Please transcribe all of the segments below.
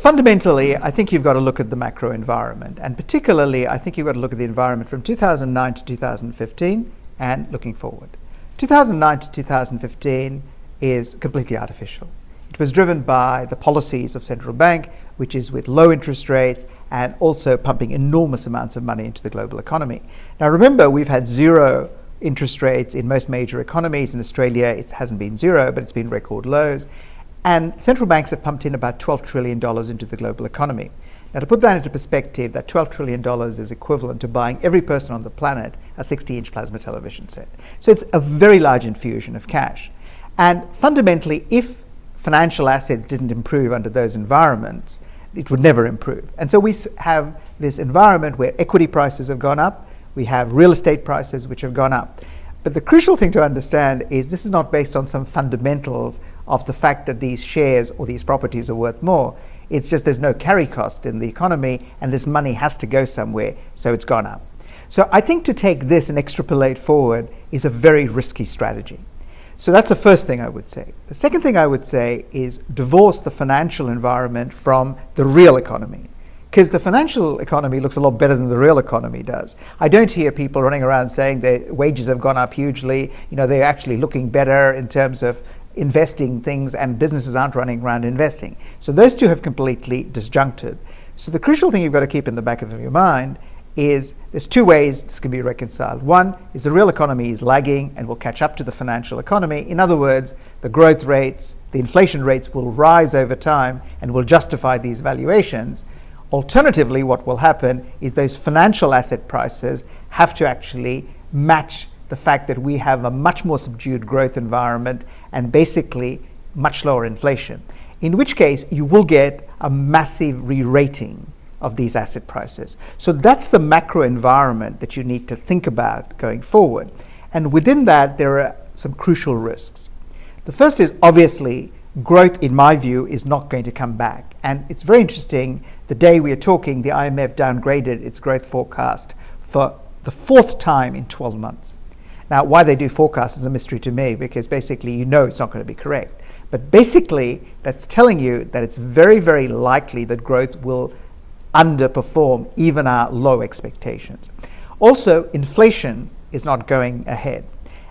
fundamentally, I think you've got to look at the macro environment. And particularly, I think you've got to look at the environment from 2009 to 2015 and looking forward. 2009 to 2015 is completely artificial. It was driven by the policies of central bank, which is with low interest rates and also pumping enormous amounts of money into the global economy. Now remember, we've had zero interest rates in most major economies. In Australia, it hasn't been zero, but it's been record lows. And central banks have pumped in about $12 trillion into the global economy. Now to put that into perspective, that $12 trillion is equivalent to buying every person on the planet a 60-inch plasma television set. So it's a very large infusion of cash. And fundamentally, if financial assets didn't improve under those environments, it would never improve. And so we have this environment where equity prices have gone up, we have real estate prices which have gone up. But the crucial thing to understand is this is not based on some fundamentals of the fact that these shares or these properties are worth more. It's just there's no carry cost in the economy and this money has to go somewhere, so it's gone up. So I think to take this and extrapolate forward is a very risky strategy. So that's the first thing I would say. The second thing I would say is divorce the financial environment from the real economy, because the financial economy looks a lot better than the real economy does. I don't hear people running around saying their wages have gone up hugely. They're actually looking better in terms of investing things, and businesses aren't running around investing. So those two have completely disjuncted. So the crucial thing you've got to keep in the back of your mind is there's two ways this can be reconciled. One is the real economy is lagging and will catch up to the financial economy. In other words, the growth rates, the inflation rates will rise over time and will justify these valuations. Alternatively, what will happen is those financial asset prices have to actually match the fact that we have a much more subdued growth environment and basically much lower inflation, in which case you will get a massive re-rating of these asset prices. So that's the macro environment that you need to think about going forward. And within that, there are some crucial risks. The first is obviously growth, in my view, is not going to come back. And it's very interesting, the day we are talking, the IMF downgraded its growth forecast for the fourth time in 12 months. Now, why they do forecasts is a mystery to me, because basically it's not going to be correct. But basically, that's telling you that it's very, very likely that growth will underperform even our low expectations. Also, inflation is not going ahead.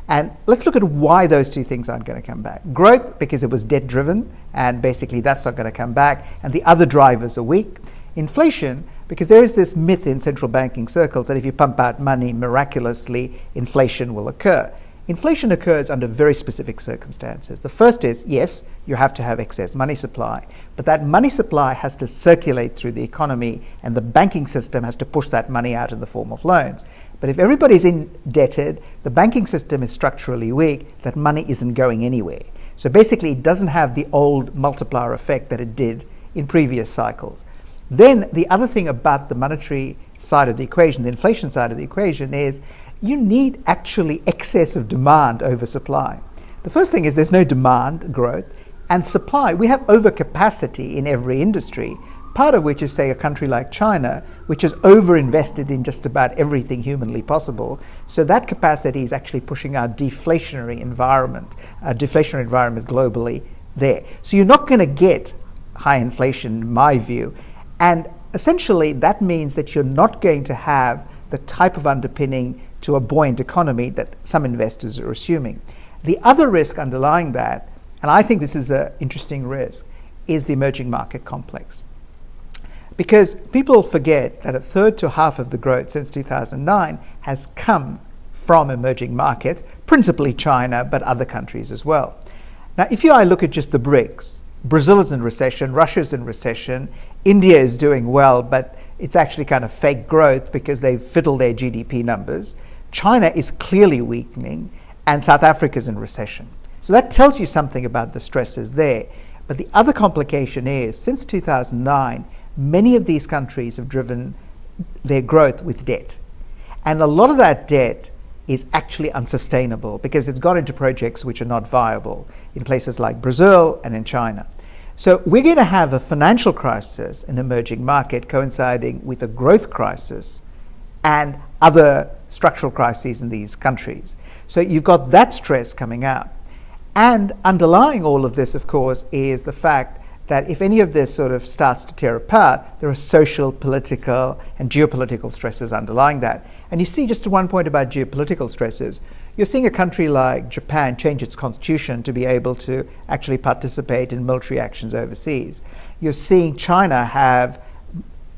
And let's look at why those two things aren't going to come back. Growth, because it was debt driven, and basically that's not going to come back, and the other drivers are weak. Inflation, because there is this myth in central banking circles that if you pump out money miraculously, inflation will occur. Inflation occurs under very specific circumstances. The first is, yes, you have to have excess money supply, but that money supply has to circulate through the economy, and the banking system has to push that money out in the form of loans. But if everybody's indebted, the banking system is structurally weak, that money isn't going anywhere. So basically it doesn't have the old multiplier effect that it did in previous cycles. Then the other thing about the monetary side of the equation, the inflation side of the equation, is you need actually excess of demand over supply. The first thing is there's no demand growth, and supply, we have overcapacity in every industry, part of which is, say, a country like China, which has overinvested in just about everything humanly possible. So that capacity is actually pushing our deflationary environment globally there. So you're not going to get high inflation, in my view. And essentially that means that you're not going to have the type of underpinning to a buoyant economy that some investors are assuming. The other risk underlying that, and I think this is an interesting risk, is the emerging market complex. Because people forget that a third to half of the growth since 2009 has come from emerging markets, principally China, but other countries as well. Now, if I look at just the BRICS, Brazil is in recession, Russia's in recession, India is doing well, but it's actually kind of fake growth because they've fiddled their GDP numbers. China is clearly weakening, and South Africa is in recession. So that tells you something about the stresses there. But the other complication is, since 2009, many of these countries have driven their growth with debt. And a lot of that debt is actually unsustainable because it's gone into projects which are not viable in places like Brazil and in China. So we're going to have a financial crisis in emerging market coinciding with a growth crisis and other structural crises in these countries. So you've got that stress coming out. And underlying all of this, of course, is the fact that if any of this sort of starts to tear apart, there are social, political, and geopolitical stresses underlying that. And you see, just to one point about geopolitical stresses, you're seeing a country like Japan change its constitution to be able to actually participate in military actions overseas. You're seeing China have,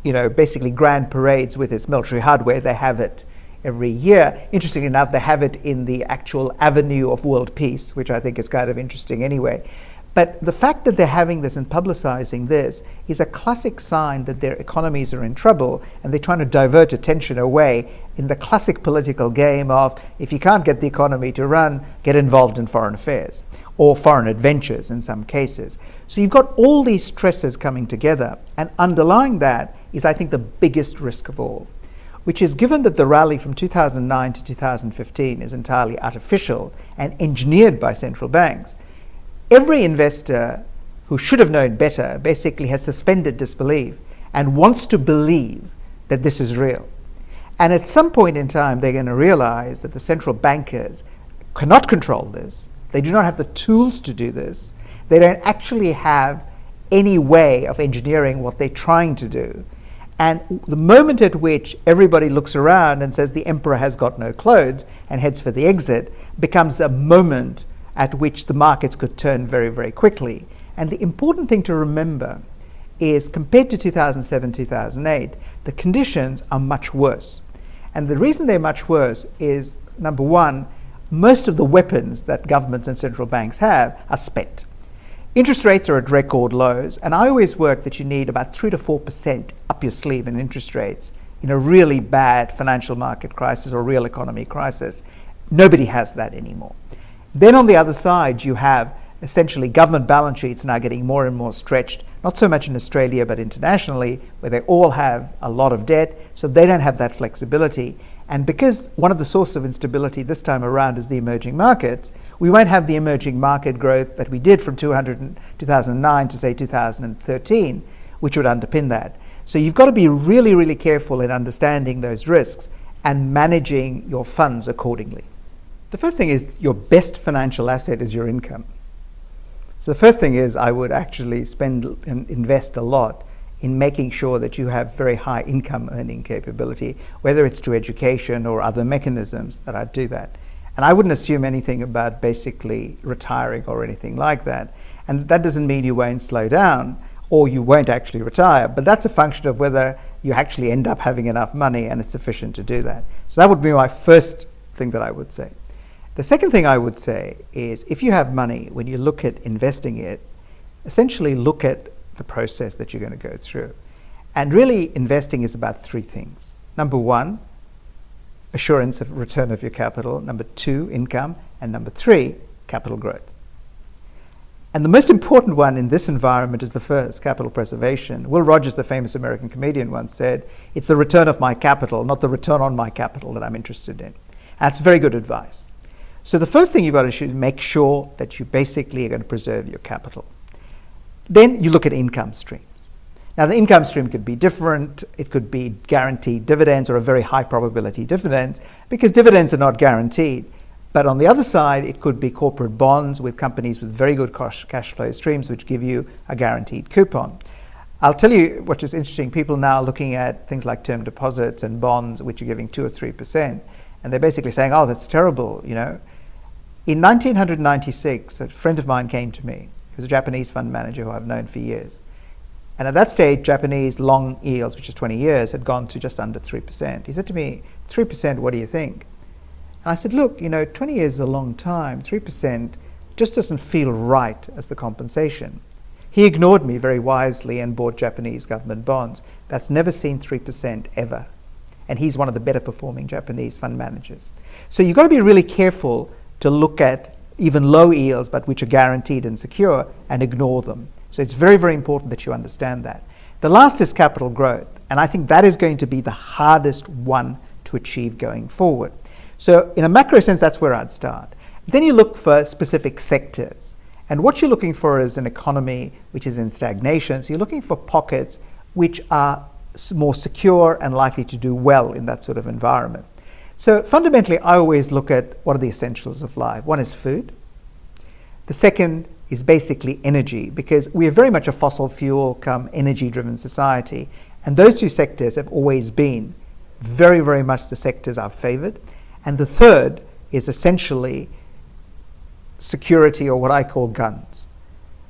basically grand parades with its military hardware. They have it every year. Interestingly enough, they have it in the actual avenue of world peace, which I think is kind of interesting anyway. But the fact that they're having this and publicizing this is a classic sign that their economies are in trouble, and they're trying to divert attention away in the classic political game of, if you can't get the economy to run, get involved in foreign affairs or foreign adventures in some cases. So you've got all these stresses coming together, and underlying that is, I think, the biggest risk of all, which is, given that the rally from 2009 to 2015 is entirely artificial and engineered by central banks, every investor who should have known better basically has suspended disbelief and wants to believe that this is real. And at some point in time, they're going to realize that the central bankers cannot control this. They do not have the tools to do this. They don't actually have any way of engineering what they're trying to do. And the moment at which everybody looks around and says the emperor has got no clothes and heads for the exit becomes a moment at which the markets could turn very, very quickly. And the important thing to remember is, compared to 2007, 2008, the conditions are much worse. And the reason they're much worse is, number one, most of the weapons that governments and central banks have are spent. Interest rates are at record lows, and I always work that you need about 3 to 4% up your sleeve in interest rates in a really bad financial market crisis or real economy crisis. Nobody has that anymore. Then on the other side, you have essentially government balance sheets now getting more and more stretched, not so much in Australia, but internationally, where they all have a lot of debt, so they don't have that flexibility. And because one of the sources of instability this time around is the emerging markets, we won't have the emerging market growth that we did from 2009 to, say, 2013, which would underpin that. So you've got to be really, really careful in understanding those risks and managing your funds accordingly. The first thing is, your best financial asset is your income. So the first thing is, I would actually spend and invest a lot in making sure that you have very high income earning capability, whether it's to education or other mechanisms, that I'd do that. And I wouldn't assume anything about basically retiring or anything like that. And that doesn't mean you won't slow down or you won't actually retire, but that's a function of whether you actually end up having enough money and it's sufficient to do that. So that would be my first thing that I would say. The second thing I would say is, if you have money, when you look at investing it, essentially look at the process that you're going to go through. And really, investing is about three things. Number one, assurance of return of your capital. Number two, income. And number three, capital growth. And the most important one in this environment is the first, capital preservation. Will Rogers, the famous American comedian, once said, "It's the return of my capital, not the return on my capital, that I'm interested in." That's very good advice. So the first thing you've got to do is make sure that you basically are going to preserve your capital. Then you look at income streams. Now, the income stream could be different. It could be guaranteed dividends or a very high probability dividends, because dividends are not guaranteed. But on the other side, it could be corporate bonds with companies with very good cash flow streams, which give you a guaranteed coupon. I'll tell you what is interesting. People now are looking at things like term deposits and bonds, which are giving 2 or 3%. And they're basically saying, oh, that's terrible, In 1996, a friend of mine came to me. He was a Japanese fund manager who I've known for years. And at that stage, Japanese long yields, which is 20 years, had gone to just under 3%. He said to me, 3%, what do you think? And I said, look, 20 years is a long time. 3% just doesn't feel right as the compensation. He ignored me very wisely and bought Japanese government bonds. That's never seen 3% ever. And he's one of the better performing Japanese fund managers. So you've got to be really careful to look at even low yields, but which are guaranteed and secure, and ignore them. So it's very, very important that you understand that. The last is capital growth, and I think that is going to be the hardest one to achieve going forward. So in a macro sense, that's where I'd start. Then you look for specific sectors. And what you're looking for is an economy which is in stagnation. So you're looking for pockets which are more secure and likely to do well in that sort of environment. So fundamentally, I always look at what are the essentials of life. One is food. The second is basically energy, because we are very much a fossil fuel come energy driven society. And those two sectors have always been very, very much the sectors I've favored. And the third is essentially security, or what I call guns.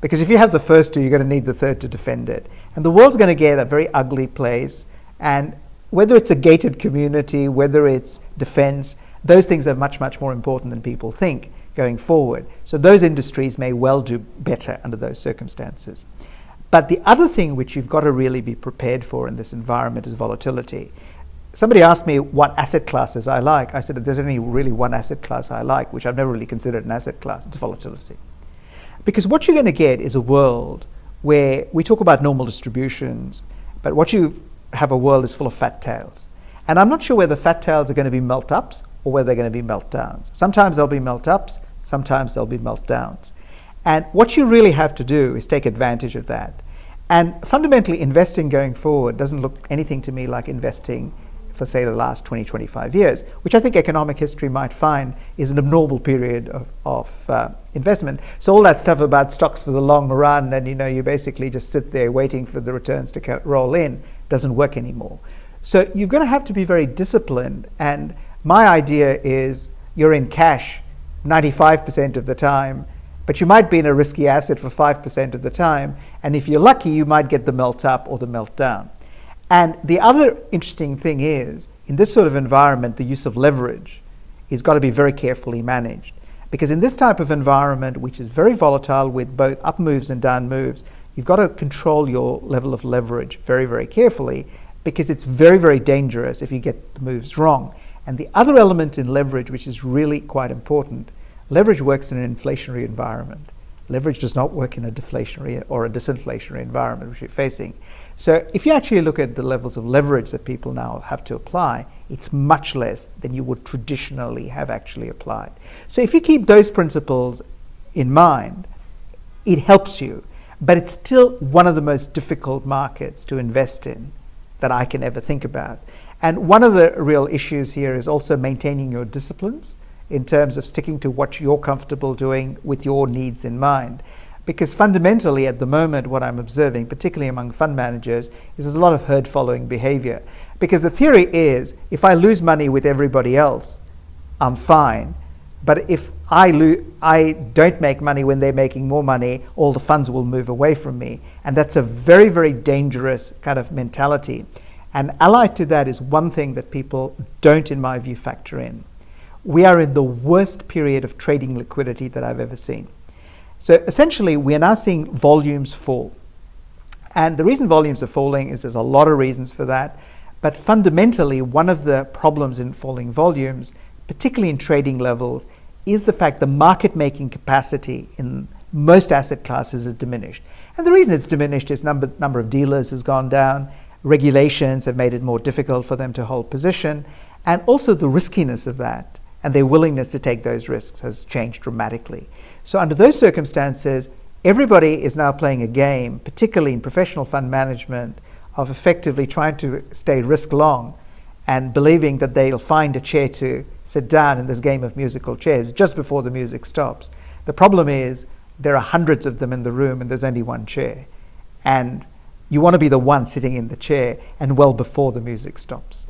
Because if you have the first two, you're going to need the third to defend it. And the world's going to get a very ugly place. And whether it's a gated community, whether it's defense, those things are much, much more important than people think going forward. So those industries may well do better under those circumstances. But the other thing which you've got to really be prepared for in this environment is volatility. Somebody asked me what asset classes I like. I said, if there's only really one asset class I like, which I've never really considered an asset class, it's volatility. Because what you're going to get is a world where we talk about normal distributions, but what you have a world is full of fat tails. And I'm not sure whether fat tails are going to be melt-ups or whether they're going to be melt-downs. Sometimes they'll be melt-ups, sometimes they'll be melt-downs. And what you really have to do is take advantage of that. And fundamentally, investing going forward doesn't look anything to me like investing for, say, the last 20, 25 years, which I think economic history might find is an abnormal period of investment. So all that stuff about stocks for the long run and, you basically just sit there waiting for the returns to roll in doesn't work anymore. So you're going to have to be very disciplined. And my idea is you're in cash 95% of the time, but you might be in a risky asset for 5% of the time. And if you're lucky, you might get the melt up or the melt down. And the other interesting thing is, in this sort of environment, the use of leverage is got to be very carefully managed. Because in this type of environment, which is very volatile with both up moves and down moves, you've got to control your level of leverage very, very carefully, because it's very, very dangerous if you get the moves wrong. And the other element in leverage, which is really quite important, leverage works in an inflationary environment. Leverage does not work in a deflationary or a disinflationary environment which you're facing. So if you actually look at the levels of leverage that people now have to apply, it's much less than you would traditionally have actually applied. So if you keep those principles in mind, it helps you. But it's still one of the most difficult markets to invest in that I can ever think about. And one of the real issues here is also maintaining your disciplines in terms of sticking to what you're comfortable doing with your needs in mind. Because fundamentally at the moment what I'm observing, particularly among fund managers, is there's a lot of herd following behavior. Because the theory is, if I lose money with everybody else, I'm fine. But if I don't make money when they're making more money, all the funds will move away from me. And that's a very, very dangerous kind of mentality. And allied to that is one thing that people don't, in my view, factor in. We are in the worst period of trading liquidity that I've ever seen. So essentially, we are now seeing volumes fall. And the reason volumes are falling is there's a lot of reasons for that. But fundamentally, one of the problems in falling volumes, particularly in trading levels, is the fact the market making capacity in most asset classes is diminished. And the reason it's diminished is number of dealers has gone down, regulations have made it more difficult for them to hold position, and also the riskiness of that and their willingness to take those risks has changed dramatically. So under those circumstances, everybody is now playing a game, particularly in professional fund management, of effectively trying to stay risk long and believing that they'll find a chair to sit down in this game of musical chairs just before the music stops. The problem is there are hundreds of them in the room and there's only one chair. And you want to be the one sitting in the chair and well before the music stops.